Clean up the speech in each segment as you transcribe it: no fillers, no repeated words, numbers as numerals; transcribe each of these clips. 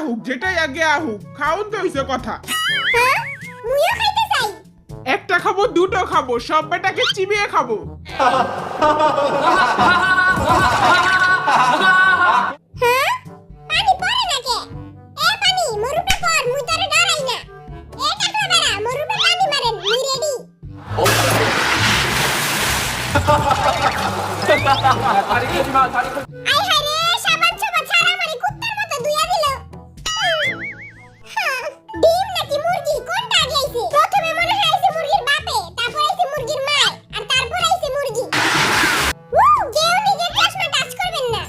আহুক যেটাই আগে আহুক খাওন তো হইছে কথা। হ্যাঁ মুইও খাইতে চাই। একটা খাবো দুটো খাবো সব বেটাকে চিবিয়ে খাবো। হ্যাঁ পানি পড়ে নাকি? এ পানি মরুপে পড় মুই তোরে ডরাই না। এ টাকলা বেড়া মরুপে পানি মারেন মুই রেডি। আই হায় রে সাবান ছোবা ছাড়া মারি কুত্তার মতো দুইয়া দিল। ডিম নাকি মুরগি কোনটা আগে আইছে? প্রথমে মনে হয় আইছে মুরগির বাপে, তারপর আইছে মুরগির মা, আর তারপর আইছে মুরগি। কেউ নিজের চশমা টাচ করবেন না।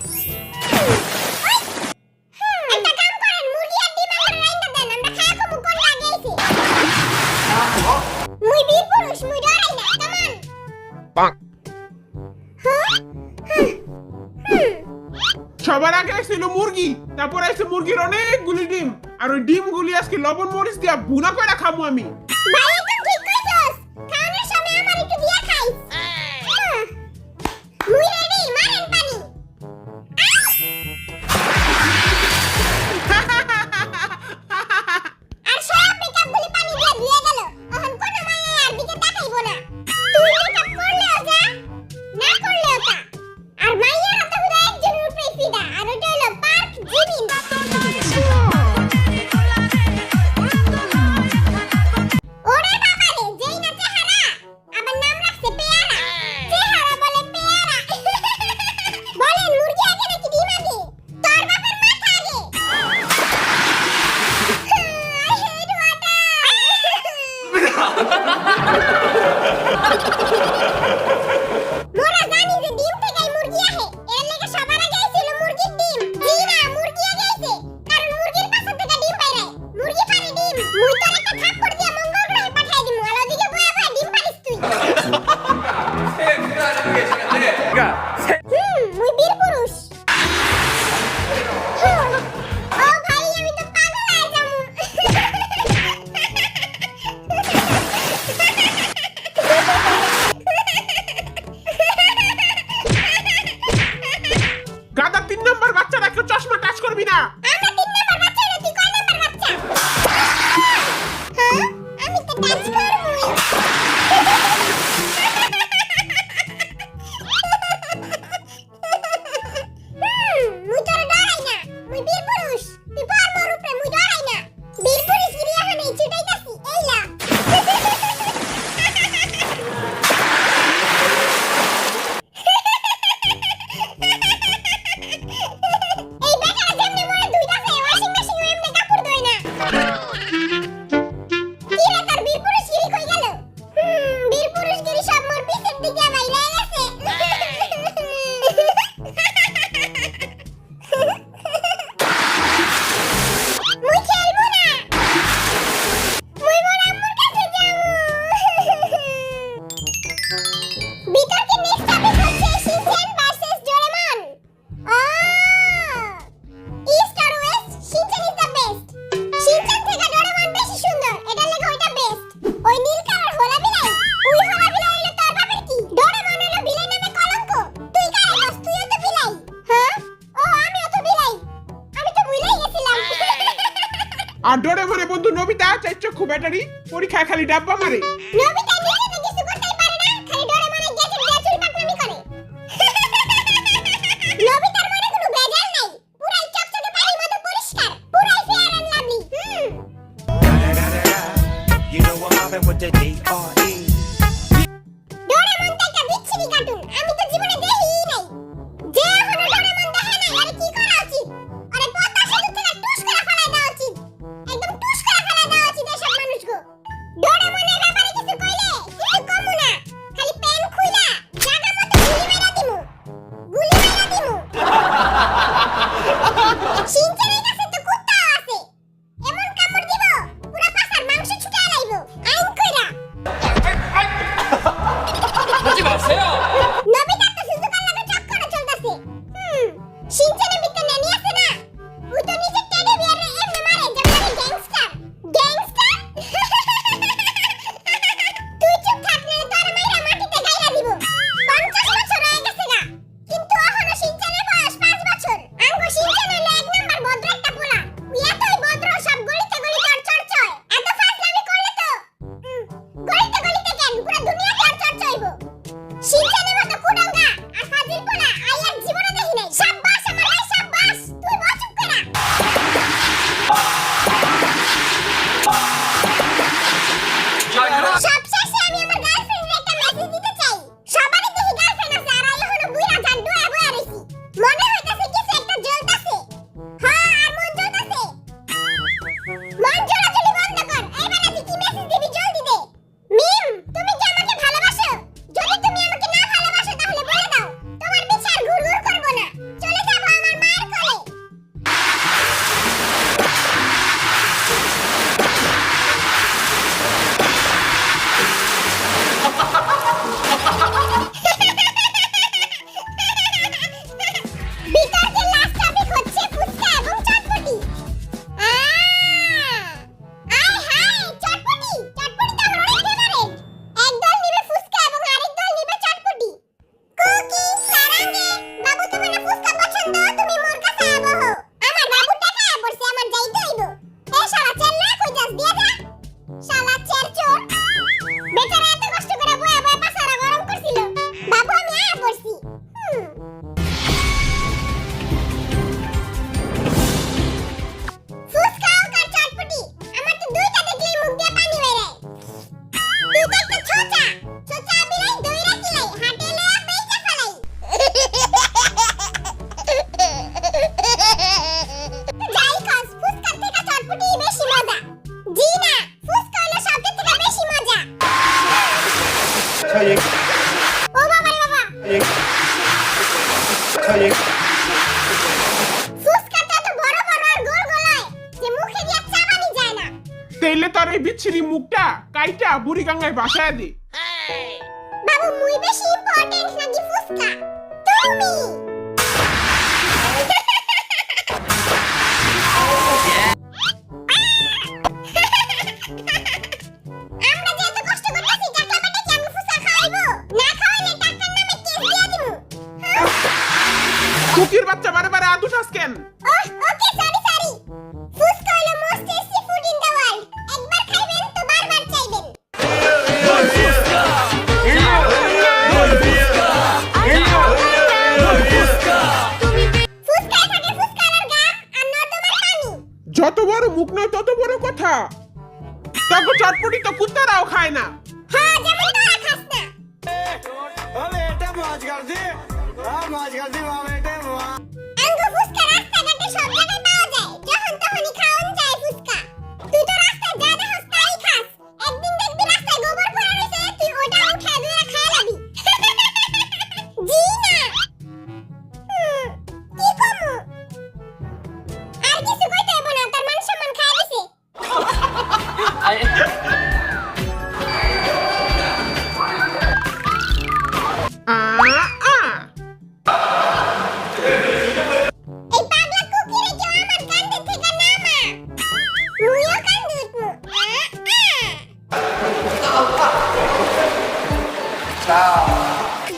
একটা কাম করেন মুরগি আর ডিম আমার রাইন্দা দেন, আমরা খায়া খামু কোনটা আগে আইছে। মুই বীর পুরুষ মুই ডরাই না, কামান। সবার আগে ছিল মুরগি, তারপর আছে মুরগির অনেকগুলি ডিম, আর ওই ডিমগুলি আজকে লবণ মরিচ দিয়া ভুনা করে খাবো আমি। ভাই একদম ঠিক কইছস, খাওয়ানোর সময় আমার একটু দিয়া খাইস। মুই রেডি, মারেন পানি। আর সব মেকআপগুলি পানি দিয়ে ধুয়ে গেল, এখন কোনো মায়া আর দিকে তাকাইবো না। তুই মেকআপ করলেও যা, না করলেও তা। আর মাইয়ার হাতে হুদা একজনের উপরে ফিদা, আর ওটা হলো পার্ক জিমিন। ওরে বাবারে, যেই না চেহারা, আবার নাম রাখছে পেয়ারা। চেহারা বলে পেয়ারা। বলেন মুরগি আগে নাকি ডিম আগে? তোর বাপের মাথা আগে। I hate water. মোরা জানি যে ডিম থেকেই মুরগি আহে, এর লাগি সবার আগে আইছিল মুরগির ডিম। জি না, মুরগি আগে আইছে, কারণ মুরগির পাছা থেকে ডিম বাইরে। মুরগি পারে ডিম। মুই তোর একটা থাপ্পড় দিয়া মঙ্গল গ্রহে পাঠাই দিমু, আর ওদিকে বয়া বয়া ডিম পারিস তুই। মুই বীর পুরুষ। ও ভাই আমি তো পাগল হয়ে যামু। গাদা 3 নম্বর বাচ্চারা কেউ চশমা টাচ করবি না। আমরা 3 নাম্বার বাচ্চা না, তুই কয় নাম্বার বাচ্চা? হ্যাঁ আমি তো টাচ করবই। মুই তোরে ডরাই না, মুই বীর পুরুষ। তুই পর মোর উপরে, মুই ডরাই না। বীর পুরুষ গিরি এখন এই ছুটাইতাছি, এই লা। এই বেটারা যেমনে মোরে ধুইতাছে, ওয়াশিং মেশিন এমনি কাপড় ধোয় না। কি রে তোর বীর পুরুষ গিরি কই গেল? বীর পুরুষ গিরি সব মোর পিছের দিকে বাইরে গেছে। মুই খেলবো না। মুই মোর আম্মুর কাছে যাবো। বিতর্কের নেক্সট টপিক হচ্ছে শিনচ্যান ভার্সেস ডোরেমন। ইস্ট আর west, Shinchan is the best. Shinchan থেকে ডোরেমন বেশি সুন্দর, এটার লাগি ওইটা বেস্ট। ওই নীল কালার হোলা বিলাই, ওই হোলা বিলাই হইলো তোর বাপের কি? ডোরেমন হইলো বিলাই নামে কলঙ্ক। তুই কারে বস? তুইও তো বিলাই। হ্যাঁ ও আমিও তো বিলাই, আমি তো ভুলেই গেছিলাম। আর ডোরেমনের বন্ধু নবিতা 4 চক্ষু ব্যাটারি, পরীক্ষায় খালি ডাব্বা মারে। নবিতা নিজে তো কিছু করতেই পারে না, খালি ডোরেমনের গ্যাজেট দিয়ে চুরি পাকনামি করে। নবিতার মনে কোনো ভেজাল নাই, পুরাই চকচকে পানির মতো পরিষ্কার, পুরাই fair and lovely. You know what happened with the D.R.E. Doraemon তো একটা বিচ্ছিরি কার্টুন, আমি তো জীবনে দেখিই নাই। যে এখনো ডোরেমন দেখে নাই, আরে কি করা উচিত? আরে পদ্মা সেতু থেকে টুস করে ফেলাই দেওয়া উচিত, একদম টুস করে ফেলাই দেওয়া উচিত এসব মানুষকে। ডোরেমনের ব্যাপারে কিছু কইলে ও বাবা রে বাবা ফুসকাটা তো বড় বড় আর গোল গোল হয় যে মুখে দিয়ে চাবানি যায় না। তেলে তোর এই বিচ্ছিরি মুখটা কাইটা বুড়ি গঙ্গায় বাসায় দে। বাবু মুই বেশি ইম্পর্টেন্ট নাকি ফুসকা? তুমি আমরা যে এত কষ্ট করতেছি টাকলা বেটা কি আমি ফুসকা খাওয়াইবো? না খাওয়াইলে টাকার নামে কেস দিয়ে দিমু। কুকির বাচ্চা বারে বারে আদু ঠাস কেন? ওকে সরি ফুসকা হলো most tasty food in the world. একবার খাইবেন তো বারবার চাইবেন। ফুসকায় থাকে ফুসকার গাম আর নর্দমার পানি। যত বড় মুখ নয় তত বড় কথা। তাকে চটপটি তো কুত্তারাও খায় না। হ্যাঁ যেমন তোরা খাস না। আঙ্গু ফুসকা রাস্তাঘাটে সব জায়গায় পাওয়া যায়। যখন তখনই খাওয়ান যায় ফুসকা। তুই তো রাস্তায় যা দেখাস তাই খাস। একদিন দেখবি রাস্তায় গোবর পড়ে রয়েছে, তুই ওটা উঠায় ধরে খেয়ে লাবি। জি না। কি কমু? আর কিছু কইতে হইব না, তার মান সম্মান খায় দিছে। এই পাগলা কুকিরে কেউ আমার কান্দে থেকে নামা। মুইও কান্দে উঠমু।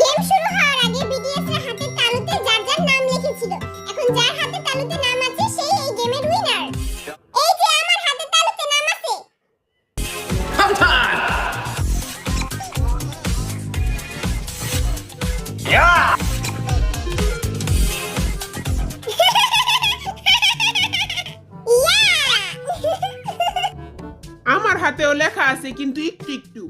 গেম শুরু হওয়ার আগে বিডিএস এর হাতের তালুতে যার যার নাম লিখেছিল। এখন যার হাতের তালুতে নাম আছে সেই এই গেমের উইনার। এই যে আমার হাতের তালুতে নাম আছে। আমার হাতেও লেখা আছে কিন্তু একটু একটু।